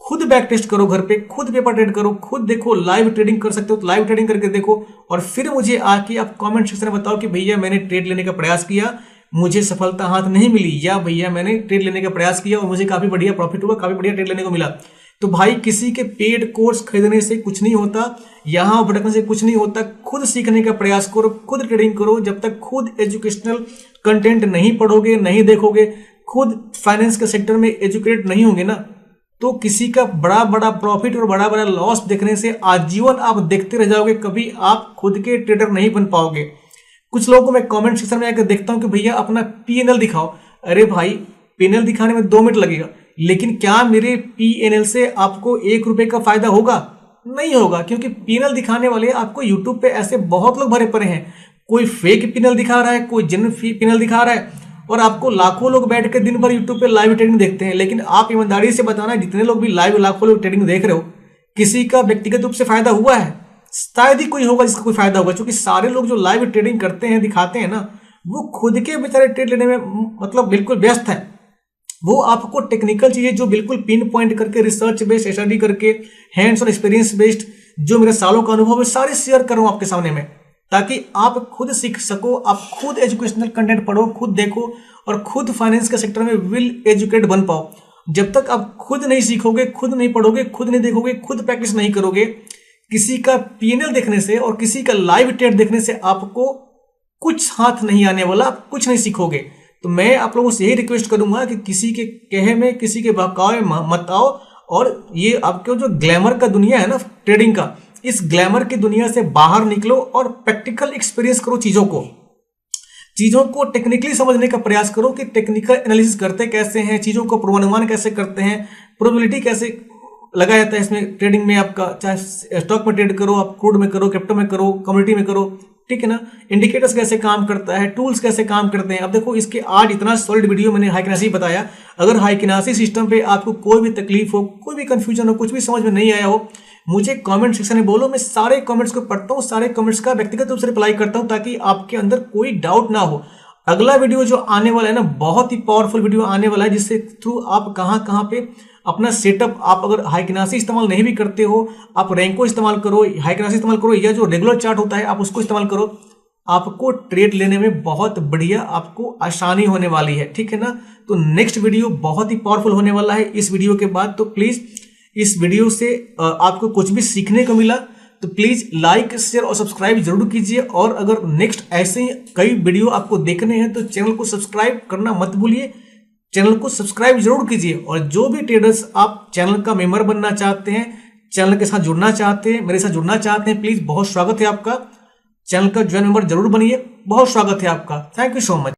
खुद बैक टेस्ट करो घर पे, खुद पेपर ट्रेड करो, खुद देखो, लाइव ट्रेडिंग कर सकते हो तो लाइव ट्रेडिंग करके देखो, और फिर मुझे आके आप कमेंट सेक्शन में बताओ कि भैया मैंने ट्रेड लेने का प्रयास किया, मुझे सफलता हाथ नहीं मिली, या भैया मैंने ट्रेड लेने का प्रयास किया और मुझे काफी बढ़िया प्रॉफिट हुआ, काफी बढ़िया ट्रेड लेने को मिला। तो भाई किसी के पेड कोर्स खरीदने से कुछ नहीं होता, यहां भटकने से कुछ नहीं होता, खुद सीखने का प्रयास करो, खुद ट्रेडिंग करो। जब तक खुद एजुकेशनल कंटेंट नहीं पढ़ोगे, नहीं देखोगे, खुद फाइनेंस के सेक्टर में एजुकेटेड नहीं होंगे ना, तो किसी का बड़ा बड़ा प्रॉफिट और बड़ा बड़ा लॉस देखने से आजीवन आप देखते रह जाओगे, कभी आप खुद के ट्रेडर नहीं बन पाओगे। कुछ लोगों को मैं कमेंट सेक्शन में आकर देखता हूं कि भैया अपना पीएनएल दिखाओ। अरे भाई, पीएनएल दिखाने में 2 मिनट लगेगा, लेकिन क्या मेरे पीएनएल से आपको 1 रुपए का फायदा होगा? नहीं होगा, क्योंकि पीएनएल दिखाने वाले आपको यूट्यूब पे ऐसे बहुत लोग भरे पड़े हैं। कोई फेक पीएनएल दिखा रहा है, कोई जेन्युइन पीएनएल दिखा रहा है, और आपको लाखों लोग बैठ के दिन भर यूट्यूब पे लाइव ट्रेडिंग देखते हैं। लेकिन आप ईमानदारी से बताना, जितने लोग भी लाइव लाखों लोग ट्रेडिंग देख रहे हो, किसी का व्यक्तिगत रूप से फायदा हुआ है? शायद ही कोई होगा जिसका कोई फायदा होगा, क्योंकि सारे लोग जो लाइव ट्रेडिंग करते हैं, दिखाते हैं ना, वो खुद के बेचारे ट्रेड लेने में मतलब बिल्कुल व्यस्त है। वो आपको टेक्निकल चीजें जो बिल्कुल पिन पॉइंट करके, रिसर्च बेस्ड स्टडी करके, हैंड्स ऑन एक्सपीरियंस बेस्ड जो मेरे सालों का अनुभव है, सारे शेयर कर रहा हूं आपके सामने में, ताकि आप खुद सीख सको, आप खुद एजुकेशनल कंटेंट पढ़ो, खुद देखो और खुद फाइनेंस के सेक्टर में वेल एजुकेटेड बन पाओ। जब तक आप खुद नहीं सीखोगे, खुद नहीं पढ़ोगे, खुद नहीं देखोगे, खुद प्रैक्टिस नहीं करोगे, किसी का पीएनएल देखने से और किसी का लाइव ट्रेड देखने से आपको कुछ हाथ नहीं आने वाला, आप कुछ नहीं सीखोगे। तो मैं आप लोगों से यही रिक्वेस्ट करूंगा कि किसी के कहे में, किसी के बहकावे में मत आओ, और ये आपके जो ग्लैमर का दुनिया है ना ट्रेडिंग का, इस ग्लैमर की दुनिया से बाहर निकलो और प्रैक्टिकल एक्सपीरियंस करो। चीजों को टेक्निकली समझने का प्रयास करो कि टेक्निकल एनालिसिस करते कैसे हैं, चीजों को पूर्वानुमान कैसे करते हैं, प्रोबेबिलिटी कैसे लगाया जाता है इसमें ट्रेडिंग में। आपका चाहे स्टॉक में ट्रेड करो, आप क्रूड में करो, क्रिप्टो में करो, कम्युनिटी में करो, ठीक है ना। इंडिकेटर्स कैसे काम करता है, टूल्स कैसे काम करते हैं। अब देखो, इसके आज इतना सॉलिड वीडियो मैंने हाइकिनासी बताया। अगर हाइकिनासी सिस्टम पे आपको कोई भी तकलीफ हो, कोई भी कंफ्यूजन हो, कुछ भी समझ में नहीं आया हो, मुझे कमेंट सेक्शन में बोलो। मैं सारे कमेंट्स को पढ़ता हूँ, सारे कमेंट्स का व्यक्तिगत रूप से रिप्लाई करता हूँ, ताकि आपके अंदर कोई डाउट ना हो। अगला वीडियो जो आने वाला है ना, बहुत ही पावरफुल वीडियो आने वाला है, जिससे थ्रू आप कहाँ पे अपना सेटअप, आप अगर हाइकिनासी इस्तेमाल नहीं भी करते हो, आप रैंको इस्तेमाल करो, हाइकिनासी इस्तेमाल करो, या जो रेगुलर चार्ट होता है आप उसको इस्तेमाल करो, आपको ट्रेड लेने में बहुत बढ़िया आपको आसानी होने वाली है, ठीक है ना। तो नेक्स्ट वीडियो बहुत ही पावरफुल होने वाला है इस वीडियो के बाद। तो प्लीज इस वीडियो से आपको कुछ भी सीखने को मिला तो तो प्लीज लाइक शेयर और सब्सक्राइब जरूर कीजिए। और अगर नेक्स्ट ऐसे ही कई वीडियो आपको देखने हैं तो चैनल को सब्सक्राइब करना मत भूलिए, चैनल को सब्सक्राइब जरूर कीजिए। और जो भी ट्रेडर्स आप चैनल का मेंबर बनना चाहते हैं, चैनल के साथ जुड़ना चाहते हैं, मेरे साथ जुड़ना चाहते हैं, प्लीज बहुत स्वागत है आपका, चैनल का ज्वाइन मेंबर जरूर बनिए। बहुत स्वागत है आपका। Thank you so much.